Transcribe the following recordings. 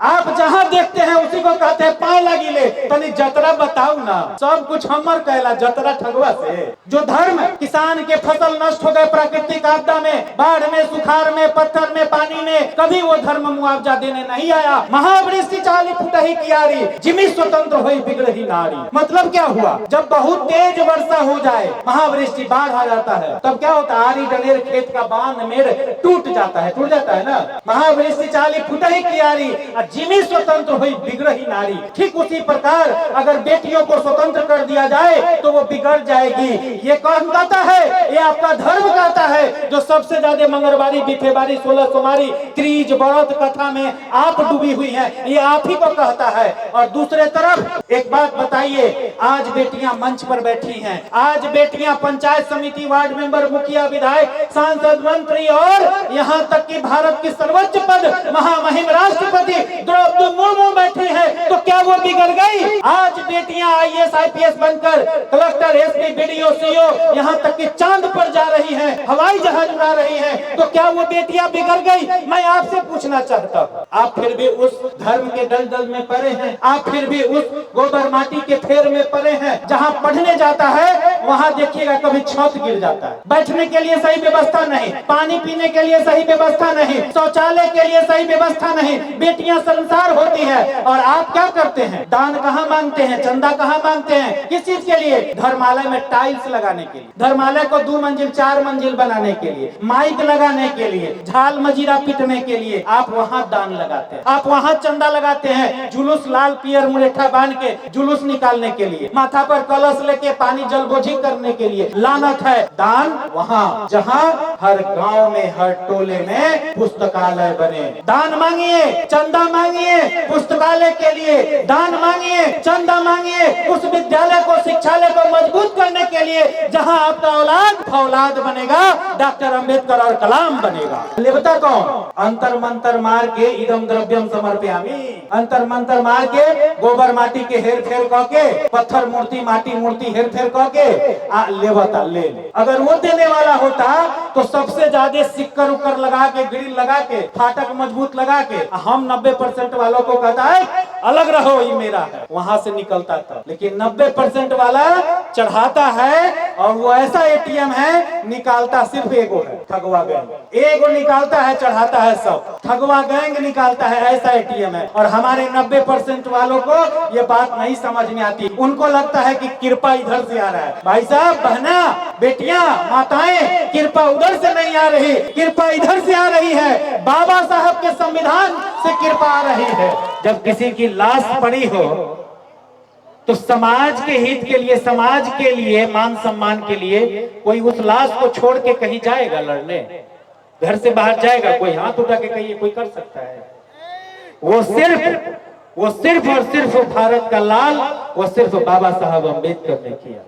आप जहां देखते हैं उसी को कहते हैं पाए लगिले। तनी जतरा बताऊ ना, सब कुछ हमर कहला, जतरा ठगवा से। जो धर्म किसान के फसल नष्ट हो गए प्राकृतिक आपदा में, बाढ़ में, सुखाड़ में, पत्थर में, पानी में, कभी वो धर्म मुआवजा देने नहीं आया। महावृष्टि चाली फुटही कियारी, जिमी स्वतंत्र हुई बिगड़ही नारी। मतलब क्या हुआ, जब बहुत तेज वर्षा हो जाए, महावृष्टि बाढ़ आ जाता है, तब क्या होता है, आरी डनेर खेत का बांध मेड़ टूट जाता है ना। महावृष्टि चाली फुटही कियारी, जिमी स्वतंत्र हुई बिगड़ही नारी। ठीक उसी प्रकार अगर बेटियों को स्वतंत्र कर दिया जाए तो वो बिगड़ जाएगी। ये कौन कहता है? ये आपका धर्म कहता है, जो सबसे ज्यादा मंगलवारी, बिफेवारी, 16 सोमवारी, तीज, व्रत कथा में आप डूबी हुई हैं, ये आप ही को कहता है। और दूसरे तरफ एक बात बताइए, आज बेटियां मंच पर बैठी हैं, आज बेटियां पंचायत समिति, वार्ड मेंबर, मुखिया, विधायक, सांसद, मंत्री और यहाँ तक कि भारत की सर्वोच्च पद महामहिम राष्ट्रपति द्रौपदी मुर्मू बैठी है, तो क्या वो बिगड़ गई? आज बेटियां IAS IPS बनकर कलेक्टर, SP, BDO, CO, यहाँ तक कि चांद पर जा रही हैं, हवाई जहाज उड़ा रही हैं, तो क्या वो बेटियां बिगड़ गई? मैं आपसे पूछना चाहता हूँ, आप फिर भी उस धर्म के दलदल में पड़े हैं, आप फिर भी उस गोबर माटी के फेर में पड़े हैं। जहाँ पढ़ने जाता है वहाँ देखिएगा कभी छत गिर जाता है, बैठने के लिए सही व्यवस्था नहीं, पानी पीने के लिए सही व्यवस्था नहीं, शौचालय के लिए सही व्यवस्था नहीं, बेटियां संसार होती है। और आप क्या करते हैं? दान कहाँ मांगते हैं, चंदा कहाँ मांगते हैं? किस चीज के लिए? धर्मालय में टाइल्स लगाने के लिए, धर्मालय को 2 मंजिल 4 मंजिल बनाने के लिए, माइक लगाने के लिए, झाल मजीरा पीटने के लिए आप वहाँ दान लगाते हैं, आप वहाँ चंदा लगाते हैं। जुलूस लाल पियर मुरेठा बांध के जुलूस निकालने के लिए, माथा पर कलश लेके पानी जलबोझी करने के लिए। लानत है, दान वहाँ जहाँ हर गांव में, हर टोले में पुस्तकालय बने। दान मांगिए, चंदा मांगिए पुस्तकालय के लिए, दान मांगिए, चंदा मांगिए उस विद्यालय को, शिक्षालय को मजबूत करने के लिए, जहां आपका औलाद बनेगा, डॉक्टर अंबेडकर और कलाम बनेगा। लेवता कौन? अंतर मंतर मार के इदम द्रव्यम समर्पयामि, अंतर मंतर मार के गोबर माटी के हेर फेर कह के, पत्थर मूर्ति, माटी मूर्ति हेर फेर कह के लेवता ले। अगर वो देने वाला होता तो सबसे ज्यादा सिक्कर उक्कर लगा के, ग्रिल लगा के, फाटक मजबूत लगा के, हम 90% वालों को कहता है अलग रहो, ये मेरा है, वहां से निकलता था। लेकिन 90% वाला चढ़ाता है, और वो ऐसा ATM है, निकालता सिर्फ एगो है, ठगवा गैंग। एगो निकालता है, चढ़ाता है सब, ठगवा गैंग निकालता है, ऐसा ATM है। और हमारे 90% वालों को ये बात नहीं समझ में आती, उनको लगता है कि कृपा इधर से आ रहा है। भाई साहब, बहना, बेटियां, माताएं, कृपा उधर से नहीं आ रही, कृपा इधर से आ रही है। बाबा साहब के संविधान से कृपा आ रही है। जब किसी की लाश पड़ी हो तो समाज के हित के लिए, समाज के लिए, मान सम्मान के लिए कोई उस लाश को छोड़ के कहीं जाएगा लड़ने? घर से बाहर जाएगा कोई? हाथ उठा के कहिए, कोई कर सकता है? वो सिर्फ और सिर्फ भारत का लाल, वो सिर्फ बाबा साहब अम्बेडकर ने किया।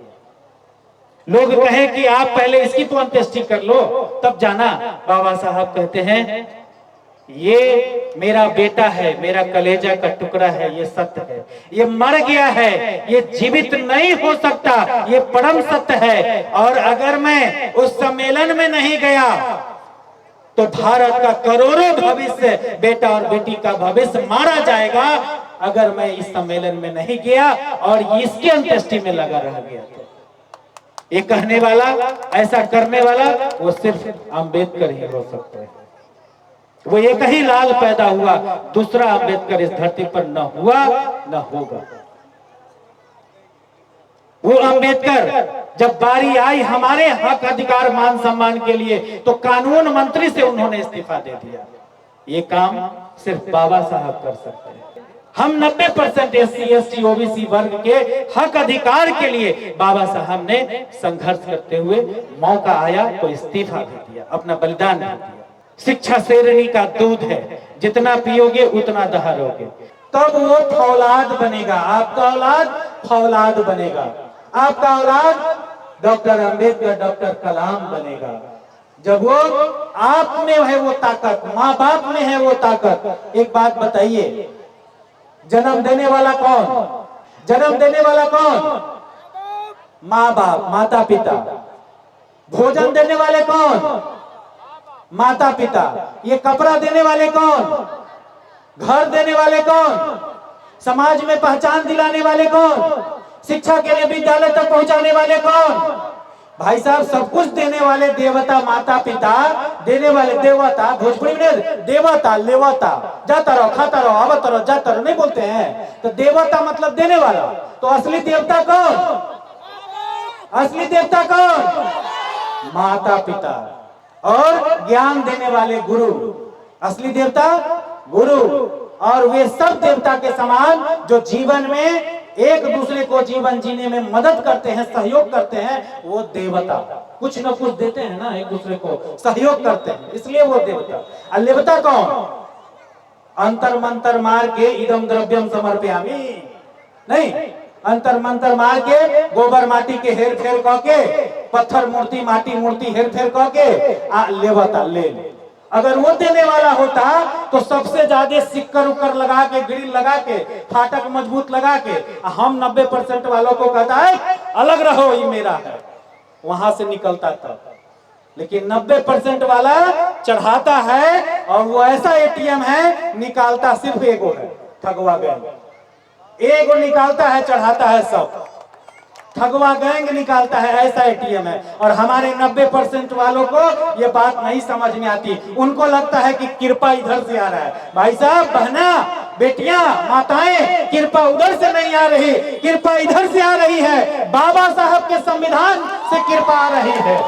लोग कहें कि आप पहले इसकी तो अंत्येष्टि कर लो तब जाना। बाबा साहब कहते हैं, ये मेरा बेटा है, मेरा कलेजा का टुकड़ा है, ये सत्य है, ये मर गया है, ये जीवित नहीं हो सकता, ये परम सत्य है। और अगर मैं उस सम्मेलन में नहीं गया तो भारत का करोड़ों भविष्य, बेटा और बेटी का भविष्य मारा जाएगा अगर मैं इस सम्मेलन में नहीं गया और इसके अंत्येष्टि में लगा रह गया। ये कहने वाला, ऐसा करने वाला वो सिर्फ अम्बेडकर ही हो सकते हैं। वो एक ही लाल पैदा हुआ, दूसरा अम्बेडकर इस धरती पर न हुआ न होगा। वो अम्बेडकर जब बारी आई हमारे हक अधिकार मान सम्मान के लिए तो कानून मंत्री से उन्होंने इस्तीफा दे दिया। ये काम सिर्फ बाबा साहब कर सकते हैं। हम 90% SC ST OBC वर्ग के हक अधिकार के लिए बाबा साहब ने संघर्ष करते हुए मौका आया तो इस्तीफा भी दिया, अपना बलिदान भी दिया। शिक्षा शेरनी का दूध है, जितना पियोगे उतना दहाड़ोगे, तब वो फौलाद बनेगा। आपका औलाद फौलाद बनेगा, आपका औलाद डॉक्टर अंबेडकर, डॉक्टर कलाम बनेगा। जब वो आप में है वो ताकत, माँ बाप में है वो ताकत। एक बात बताइए, जन्म देने वाला कौन? जन्म देने वाला कौन? माँ बाप, माता पिता। भोजन देने वाले कौन? माता पिता। ये कपड़ा देने वाले कौन? घर देने वाले कौन? समाज में पहचान दिलाने वाले कौन? शिक्षा के लिए विद्यालय तक पहुंचाने वाले कौन? भाई साहब, सब कुछ देने वाले देवता, माता पिता देने वाले देवता। भोजपुरी में देवता लेवता, जाता रहो खाता रहो आवत रहो जाता रहो नहीं बोलते हैं? तो देवता मतलब देने वाला। तो असली देवता कौन? असली देवता कौन? माता पिता और ज्ञान देने वाले गुरु। असली देवता गुरु। और वे सब देवता के समान जो जीवन में एक दूसरे को जीवन जीने में मदद करते हैं, सहयोग करते हैं, वो देवता। कुछ न कुछ देते हैं ना, एक दूसरे को सहयोग करते हैं, इसलिए वो देवता। और देवता कौन? अंतर मंतर मार के इदम द्रव्यम समर्पयामि नहीं, अंतर मंतर मार के गोबर माटी के हेर फेर कह के, पत्थर मूर्ति माटी मूर्ति हेर फेर कह के लेवता ले। अगर वो देने वाला होता तो सबसे ज्यादा सिक्कर उक्कर लगा के, ग्रिल लगा के, फाटक मजबूत लगा के, हम 90% वालों को कहता है अलग रहो ये मेरा है, वहां से निकलता था। लेकिन 90% वाला चढ़ाता है और वो ऐसा एटीएम है, निकालता सिर्फ एगो है, ठगवा गैंग। एगो निकालता है, चढ़ाता है सब। ठगवा गैंग निकालता है, ऐसा एटीएम है। और हमारे 90% वालों को ये बात नहीं समझ में आती। उनको लगता है कि कृपा इधर से आ रहा है। भाई साहब, बहना, बेटियां, माताएं, कृपा उधर से नहीं आ रही, कृपा इधर से आ रही है। बाबा साहब के संविधान से कृपा आ रही है।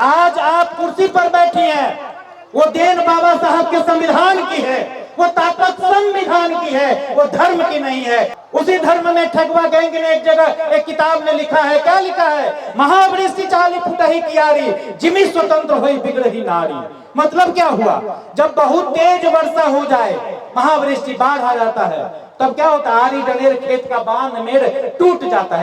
आज आप कुर्सी पर बैठी हैं, वो देन बाबा साहब के संविधान की है, वो ताकत संविधान की है, वो धर्म की नहीं है। उसी धर्म में ठगवा गैंग ने एक जगह एक किताब में लिखा है, क्या लिखा है? महावृष्टि चाली फुटही कियारी, जिमी स्वतंत्र हुई बिगड़ही नारी। मतलब क्या हुआ? जब बहुत तेज वर्षा हो जाए, महावृष्टि बाढ़ आ जाता है, तब क्या होता है? आरी डलेर खेत का बांध मेरे टूट जाता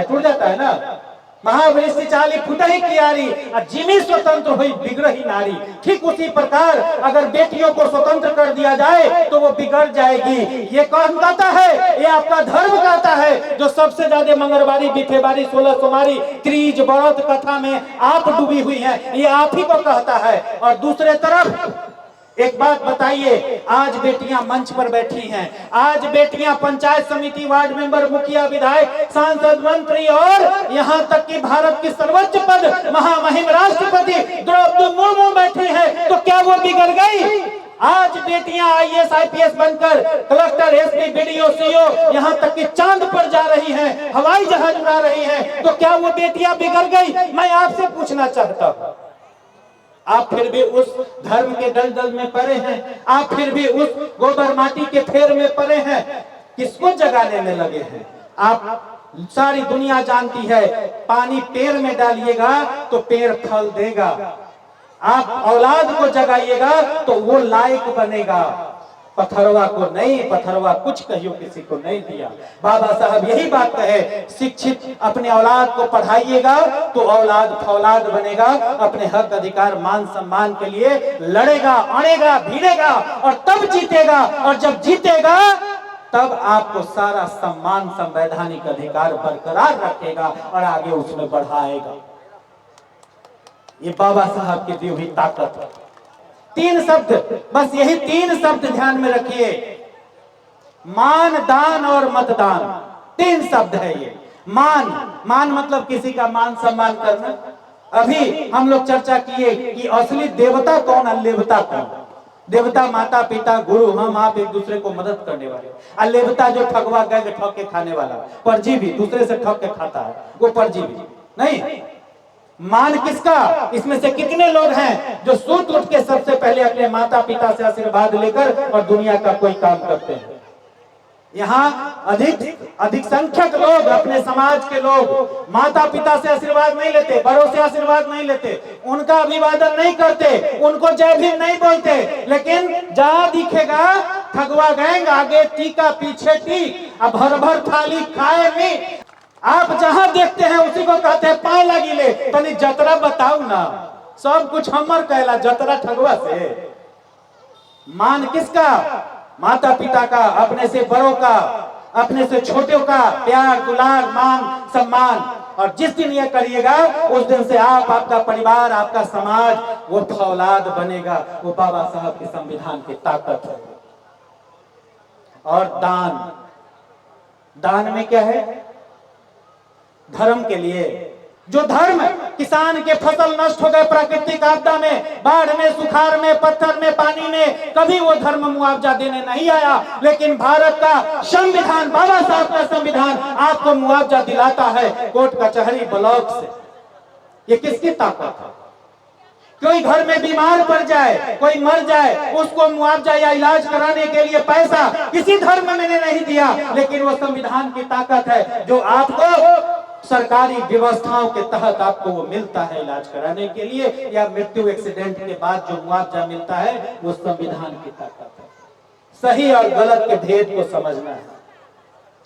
है ना। महावृष्टि चाली फुटही कियारी, जिमी स्वतंत्र हुई बिगड़ही नारी। ठीक उसी प्रकार अगर बेटियों को स्वतंत्र कर दिया जाए तो वो बिगड़ जाएगी। ये कौन कहता है? ये आपका धर्म कहता है, जो सबसे ज्यादा मंगलवारी, बिफेवारी, 16 सोमवारी, तीज, व्रत कथा में आप डूबी हुई हैं, ये आप ही को कहता है। और दूसरे तरफ एक बात बताइए, आज बेटियां मंच पर बैठी हैं, आज बेटियां पंचायत समिति, वार्ड मेंबर, मुखिया, विधायक, सांसद, मंत्री और यहां तक कि भारत की सर्वोच्च पद महामहिम राष्ट्रपति द्रौपदी मुर्मू बैठी हैं, तो क्या वो बिगड़ गई? आज बेटियां आईएएस आईपीएस बनकर कलेक्टर, एसपी, बीडीओ, सीओ, यहां तक कि चांद पर जा रही हैं, हवाई जहाज उड़ा रही हैं, तो क्या वो बेटियां बिगड़ गई? मैं आपसे पूछना चाहता हूं। आप फिर भी उस धर्म के दलदल में पड़े हैं, आप फिर भी उस गोबर माटी के फेर में पड़े हैं, किसको जगाने में लगे हैं? आप सारी दुनिया जानती है, पानी पेड़ में डालिएगा तो पेड़ फल देगा, आप औलाद को जगाइएगा तो वो लायक बनेगा। पथरवा को नहीं, पथरवा कुछ कहियो किसी को नहीं दिया। बाबा साहब यही बात कहे, शिक्षित अपने औलाद को पढ़ाइएगा तो औलाद फौलाद बनेगा, अपने हक अधिकार मान सम्मान के लिए लड़ेगा, अड़ेगा, भिड़ेगा और तब जीतेगा। और जब जीतेगा तब आपको सारा सम्मान, संवैधानिक अधिकार बरकरार रखेगा और आगे उसमें बढ़ाएगा। ये बाबा साहब की दी हुई ताकत है। 3 शब्द, बस यही 3 शब्द ध्यान में रखिए, मान, दान और मतदान। 3 शब्द है ये। मान मतलब किसी का मान सम्मान करना। अभी हम लोग चर्चा किए कि असली देवता कौन है, लेवता कौन? देवता माता पिता गुरु, हम आप एक दूसरे को मदद करने वाले। अलेवता जो ठगवा गैंग ठग के खाने वाला, परजीवी, दूसरे से ठग के खाता है, वो परजीवी नहीं। मान किसका? इसमें से कितने लोग हैं जो सूत उठ के सबसे पहले अपने माता पिता से आशीर्वाद लेकर और दुनिया का कोई काम करते हैं? यहाँ अधिक संख्यक लोग, अपने समाज के लोग माता पिता से आशीर्वाद नहीं लेते, बड़ों से आशीर्वाद नहीं लेते, उनका अभिवादन नहीं करते, उनको जय भीम नहीं बोलते। लेकिन जहाँ दिखेगा ठगवा गैंग, आगे टीका पीछे टी, अब भर भर थाली खाए मीट। आप जहां देखते हैं उसी को कहते हैं पाए लगी ले। तनी जतरा बताऊ ना, सब कुछ हमर कहला, जतरा ठगवा से। मान किसका? माता पिता का, अपने से बड़ों का, अपने से छोटों का प्यार, दुलार, मान, सम्मान। और जिस दिन ये करिएगा उस दिन से आप, आपका परिवार, आपका समाज वो फौलाद बनेगा। वो बाबा साहब के संविधान की ताकत है। और दान, दान में क्या है? धर्म के लिए। जो धर्म किसान के फसल नष्ट हो गए प्राकृतिक आपदा में, बाढ़ में, सुखाड़ में, पत्थर में, पानी में, कभी वो धर्म मुआवजा देने नहीं आया। लेकिन भारत का संविधान, बाबा साहब का संविधान आपको मुआवजा दिलाता है कोर्ट कचहरी ब्लॉक से। ये किसकी ताकत है? कोई घर में बीमार पड़ जाए, कोई मर जाए, उसको मुआवजा या इलाज कराने के लिए पैसा किसी धर्म में नहीं दिया, लेकिन वो संविधान की ताकत है जो आपको सरकारी व्यवस्थाओं के तहत आपको वो मिलता है इलाज कराने के लिए, या मृत्यु एक्सीडेंट के बाद जो मुआवजा मिलता है वो संविधान की ताकत है। सही और गलत के भेद को समझना है।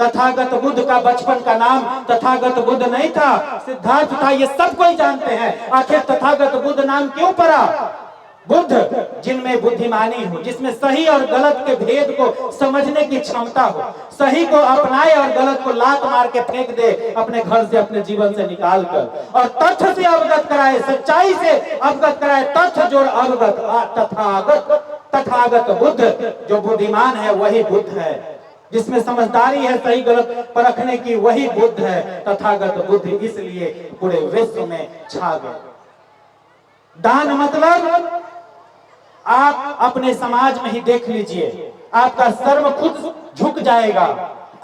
तथागत बुद्ध का बचपन का नाम तथागत बुद्ध नहीं था, सिद्धार्थ था, ये सब कोई जानते हैं। आखिर तथागत बुद्ध नाम क्यों पड़ा? बुद्ध जिनमें बुद्धिमानी हो, जिसमें सही और गलत के भेद को समझने की क्षमता हो, सही को अपनाए और गलत को लात मार के फेंक दे अपने घर से, अपने जीवन से निकाल कर, और तथ्य से अवगत कराए, सच्चाई से अवगत कराए, तथ्य जोड़ अवगत। तथागत बुद्ध, जो बुद्धिमान है वही बुद्ध है, जिसमें समझदारी है सही गलत परखने की, वही बुद्ध है। तथागत बुद्ध इसलिए पूरे विश्व में छा गए। दान मतलब आप अपने समाज में ही देख लीजिए, आपका सर्व खुद झुक जाएगा।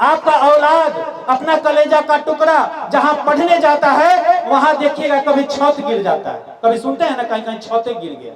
आपका औलाद, अपना कलेजा का टुकड़ा जहां पढ़ने जाता है वहां देखिएगा कभी छत गिर जाता है। कभी सुनते हैं ना कहीं कहीं छतें गिर गया,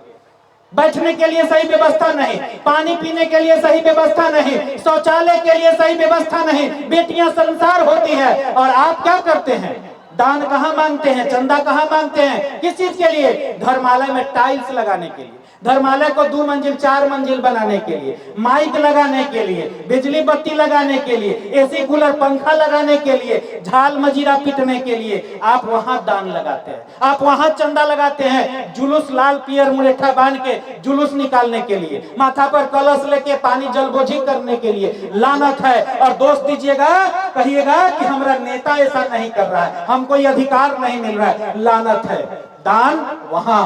बैठने के लिए सही व्यवस्था नहीं, पानी पीने के लिए सही व्यवस्था नहीं, शौचालय के लिए सही व्यवस्था नहीं, बेटियां शर्मसार होती है। और आप क्या करते हैं? दान कहाँ मांगते हैं, चंदा कहाँ मांगते हैं? किस चीज के लिए? धर्मालय में टाइल्स लगाने के लिए, धर्मालय को 2 मंजिल 4 मंजिल बनाने के लिए, माइक लगाने के लिए, बिजली बत्ती लगाने के लिए, एसी कूलर पंखा लगाने के लिए, झाल मजीरा पीटने के लिए आप वहां दान लगाते हैं, आप वहां चंदा लगाते हैं। जुलूस लाल पियर मुरेठा बांध के जुलूस निकालने के लिए, माथा पर कलश लेके पानी जलबोझी करने के लिए। लानत है। और दोष दीजिएगा, कहिएगा कि हमारा नेता ऐसा नहीं कर रहा है, हमको ये अधिकार नहीं मिल रहा है। लानत है। दान वहां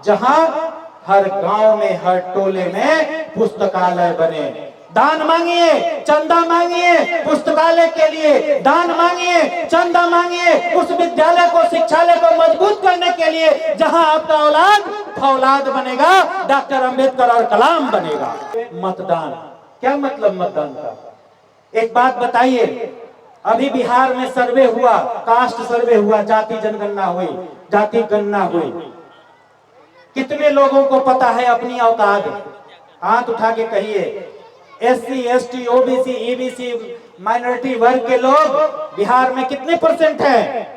जहां हर गांव में, हर टोले में पुस्तकालय बने। दान मांगिए, चंदा मांगिए पुस्तकालय के लिए, दान मांगिए, चंदा मांगिए उस विद्यालय को, शिक्षालय को मजबूत करने के लिए जहां आपका औलाद फौलाद बनेगा, डॉक्टर अंबेडकर और कलाम बनेगा। मतदान, क्या मतलब मतदान का? एक बात बताइए, अभी बिहार में सर्वे हुआ, कास्ट सर्वे हुआ, जाति जनगणना हुई, जाति गणना हुई। कितने लोगों को पता है अपनी औकात? हाथ उठा के कहिए। SC, ST, OBC, EBC, minority वर्ग के लोग बिहार में कितने परसेंट हैं?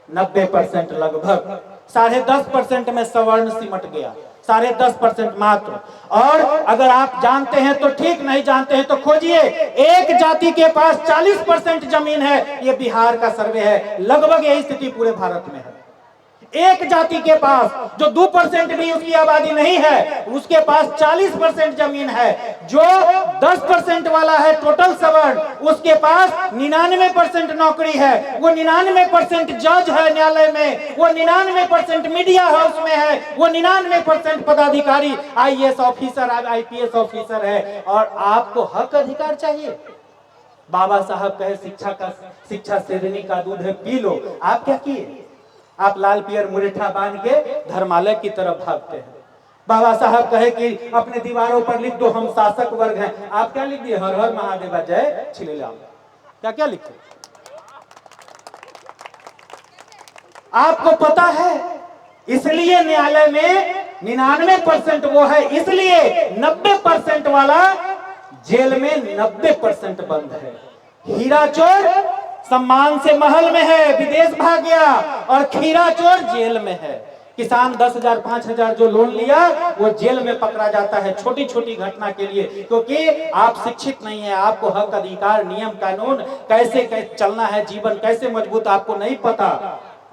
90% लगभग। 10.5% में सवर्ण सिमट गया, 10.5% मात्र। और अगर आप जानते हैं तो ठीक, नहीं जानते हैं तो खोजिए। एक जाति के पास 40% जमीन है, ये बिहार का सर्वे है। लगभग यही स्थिति पूरे भारत में है। एक जाति के पास जो 2% भी उसकी आबादी नहीं है, उसके पास 40% जमीन है। जो 10% वाला है टोटल सवर्ण, उसके पास 99% नौकरी है, वो 99% जज है न्यायालय में, वो 99% मीडिया हाउस में है, वो 99% पदाधिकारी आईएएस ऑफिसर, आईपीएस ऑफिसर है। और आपको हक अधिकार चाहिए। बाबा साहब कहे शिक्षा शेरनी का दूध है, पी लो। आप क्या किए? आप लाल पियर मुरेठा बांध के धर्मालय की तरफ भागते हैं। बाबा साहब कहे कि अपने दीवारों पर लिख दो हम शासक वर्ग हैं। आप क्या लिख दिए? हर हर महादेव जय श्रीराम। क्या क्या लिखे? आपको पता है, इसलिए न्यायालय में 99% वो है, इसलिए 90% वाला जेल में 90% बंद है। हीरा चोर सम्मान से महल में है, विदेश भाग गया, और खीरा चोर जेल में है। किसान 10,000 5,000 जो लोन लिया वो जेल में पकड़ा जाता है छोटी छोटी घटना के लिए, क्योंकि आप शिक्षित नहीं है। आपको हक अधिकार, नियम कानून कैसे चलना है, जीवन कैसे मजबूत आपको नहीं पता।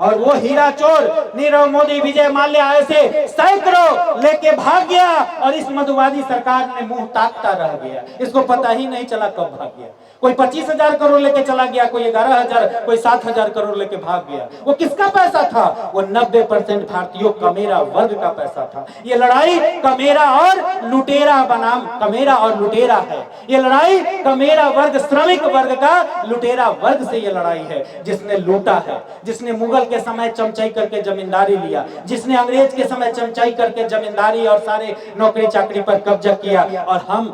और वो हीरा चोर नीरव मोदी, विजय माल्या ऐसे सैकड़ों लेके भाग गया और इस मधुवादी सरकार ने मुंह ताकता रह गया। इसको पता ही नहीं चला कब भाग गया। कोई 25,000 करोड़ लेके चला गया, कोई 11,000, कोई 7,000 करोड़ लेके भाग गया। वो किसका पैसा था? वो 90% भारतीयों कमेरा वर्ग का पैसा था। ये लड़ाई कमेरा और लुटेरा बनाम कमेरा और लुटेरा है। ये लड़ाई कमेरा वर्ग, श्रमिक वर्ग का लुटेरा वर्ग से ये लड़ाई है, जिसने लूटा है, जिसने मुगल के समय चमचाई करके जमींदारी लिया, जिसने अंग्रेज के समय चमचाई करके जमींदारी और सारे नौकरी चाकरी पर कब्जा किया। और हम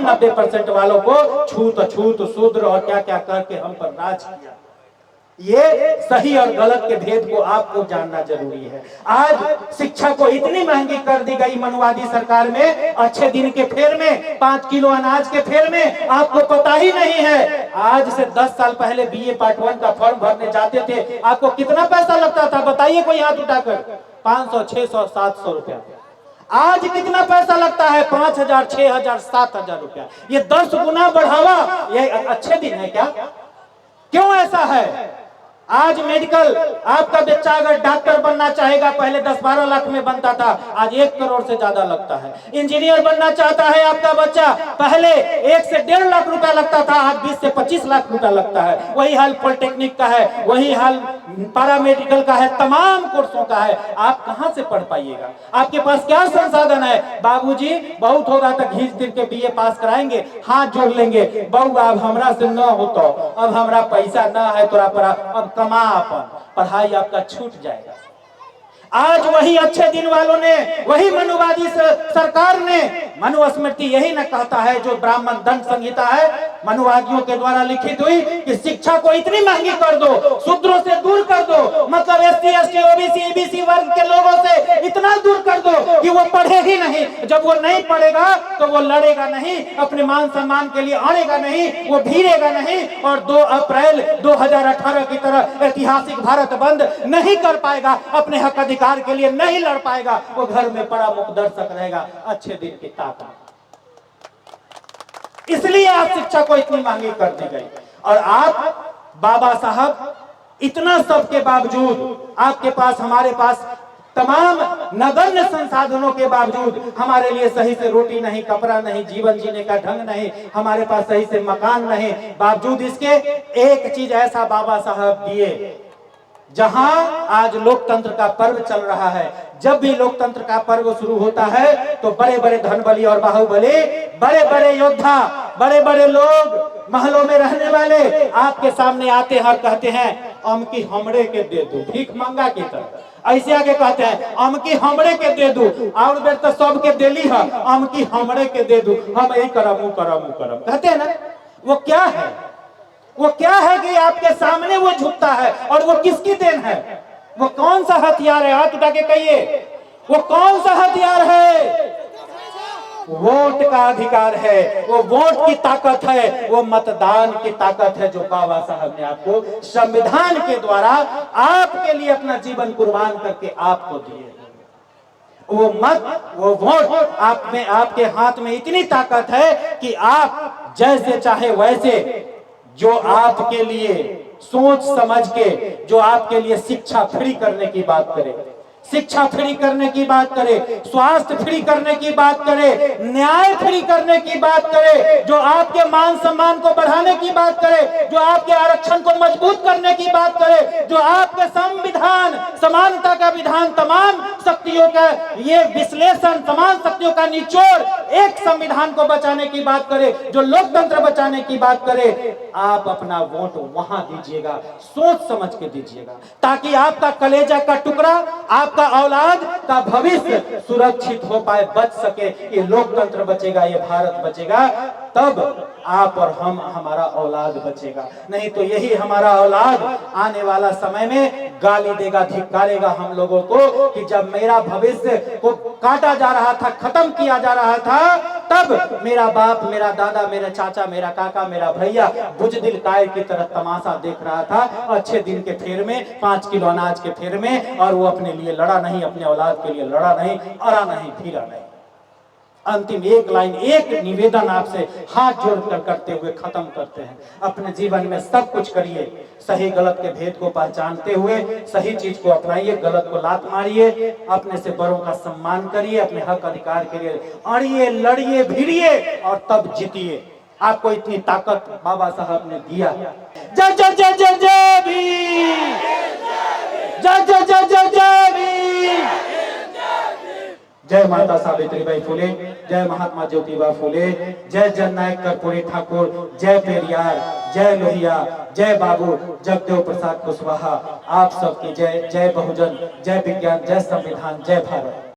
90% वालों को छूत शूद्र और क्या क्या करके हम पर राज किया। ये सही और गलत के भेद को आपको जानना जरूरी है। आज शिक्षा को इतनी महंगी कर दी गई मनुवादी सरकार में, अच्छे दिन के फेर में, 5 किलो अनाज के फेर में, आपको पता ही नहीं है। आज से 10 साल पहले BA पार्ट 1 का फॉर्म भरने जाते थे, आपको कितना पैसा लगता था? बताइए कोई हाथ उठाकर। 500, 600, 700 रुपया। आज कितना पैसा लगता है? 5,000, 6,000, 7,000 रुपया। ये 10 गुना बढ़ावा। ये अच्छे दिन है क्या? क्यों ऐसा है? आज मेडिकल, आपका बच्चा अगर डॉक्टर बनना चाहेगा, पहले 10-12 लाख में बनता था, आज 1 करोड़ से ज्यादा लगता है। इंजीनियर बनना चाहता है आपका बच्चा, पहले 1 से 1.5 लाख रुपया लगता था, आज 20 से 25 लाख रुपया लगता है। वही हाल पॉलिटेक्निक का है, वही हाल पैरामेडिकल का है, तमाम कोर्सों का है। आप कहां से पढ़ पाइएगा? आपके पास क्या संसाधन है? बाबूजी बहुत होगा तो घींच दिन के BA पास कराएंगे, हाथ जोड़ लेंगे, बहू अब हमरा से न हो तो, अब हमरा पैसा न है तोरा पर, अब कमा अपन, पढ़ाई आपका छूट जाएगा। आज वही अच्छे दिन वालों ने, वही मनुवादी सरकार ने, मनुस्मृति यही न कहता है, जो ब्राह्मण दंड संहिता है मनुवादियों के द्वारा लिखित हुई, कि शिक्षा को इतनी महंगी कर दो, शूद्रों से दूर कर दो, मतलब SC, ST, OBC, EBC वर्ग के लोगों से इतना दूर कर दो कि वो पढ़े ही नहीं। जब वो नहीं पढ़ेगा तो वो लड़ेगा नहीं, अपने मान सम्मान के लिए अड़ेगा नहीं, वो भीड़ेगा नहीं, और 2 अप्रैल 2018 की तरह ऐतिहासिक भारत बंद नहीं कर पाएगा, अपने हक अधिकार के लिए नहीं लड़ पाएगा। वो घर में पड़ा मुख दर्शक रहेगा। अच्छे दिन की ताकत। इसलिए आज शिक्षा को इतनी महंगी कर दी गई। और आप बाबा साहब, इतना सब के बावजूद आपके पास, हमारे पास तमाम नगण्य संसाधनों के बावजूद हमारे लिए सही से रोटी नहीं, कपड़ा नहीं, जीवन जीने का ढंग नहीं, हमारे पास सही से मकान नहीं, बावजूद इसके एक चीज ऐसा बाबा साहब दिए। जहां आज लोकतंत्र का पर्व चल रहा है, जब भी लोकतंत्र का पर्व शुरू होता है तो बड़े बड़े धनबली और बाहुबली, बड़े बड़े योद्धा, बड़े बड़े लोग, महलों में रहने वाले आपके सामने आते हैं और कहते हैं अमकी हमड़े के दे दो, भीख मंगा की तरह ऐसे आगे कहते हैं अमकी हमड़े के दे दो, और बेर तो सबके देली है, अमकी हमड़े के दे दो, हम यही करम वो करम वो करम कहते हैं ना। वो क्या है? वो क्या है कि आपके सामने वो झुकता है? और वो किसकी देन है? वो कौन सा हथियार है? हाथ उठा के कहिए, वो कौन सा हथियार है? वोट का अधिकार है, वो वोट की ताकत है, वो मतदान की ताकत है, जो बाबा साहब ने आपको संविधान के द्वारा आपके लिए अपना जीवन कुर्बान करके आपको दिए। वो मत, वो वोट आप में, आपके हाथ में इतनी ताकत है कि आप जैसे चाहे वैसे, जो आपके लिए सोच समझ के, जो आपके लिए शिक्षा फ्री करने की बात करे, शिक्षा फ्री करने की बात करे, स्वास्थ्य फ्री करने की बात करे, न्याय फ्री करने की बात करे, जो आपके मान सम्मान को बढ़ाने की बात करे, जो आपके आरक्षण को मजबूत करने की बात करे, जो आपके संविधान, समानता का विधान, तमाम शक्तियों का ये विश्लेषण, तमाम शक्तियों का निचोड़ एक संविधान को बचाने की बात करे, जो लोकतंत्र बचाने की बात करे, आप अपना वोट वहां दीजिएगा, सोच समझ के दीजिएगा, ताकि आपका कलेजा का टुकड़ा, आपका औलाद का भविष्य सुरक्षित हो पाए, बच सके। ये लोकतंत्र बचेगा, ये भारत बचेगा, तब आप और हम, हमारा औलाद बचेगा। नहीं तो यही हमारा औलाद आने वाला समय में गाली देगा, धिक्कारेगा हम लोगों को कि जब मेरा भविष्य को काटा जा रहा था, खत्म किया जा रहा था, तब मेरा बाप, मेरा दादा, मेरा चाचा, मेरा काका, मेरा भैया बुजदिल काय की तरह तमाशा देख रहा था, अच्छे दिन के फेर में, 5 किलो अनाज के फेर में, और वो अपने लिए लड़ा नहीं, अपने औलाद के लिए लड़ा नहीं, अड़ा नहीं, फिरा नहीं। अंतिम एक लाइन, एक निवेदन आपसे हाथ जोड़कर करते हुए खत्म करते हैं। अपने जीवन में सब कुछ करिए, सही गलत के भेद को पहचानते हुए सही चीज को अपनाइए, गलत को लात मारिए, अपने से बड़ों का सम्मान करिए, अपने हक अधिकार के लिए अड़िए, लड़िए, भिड़िए और तब जीतिए। आपको इतनी ताकत बाबा साहब ने दिया। जय जय जय जय जय भीम, जय जय जय जय जय भीम। जय माता सावित्रीबाई फुले, जय महात्मा ज्योतिबा फुले, जय जननायक कर्पूरी ठाकुर, जय पेरियार, जय लोहिया, जय बाबू जगदेव प्रसाद कुशवाहा। आप सबकी जय। जय बहुजन, जय विज्ञान, जय संविधान, जय भारत।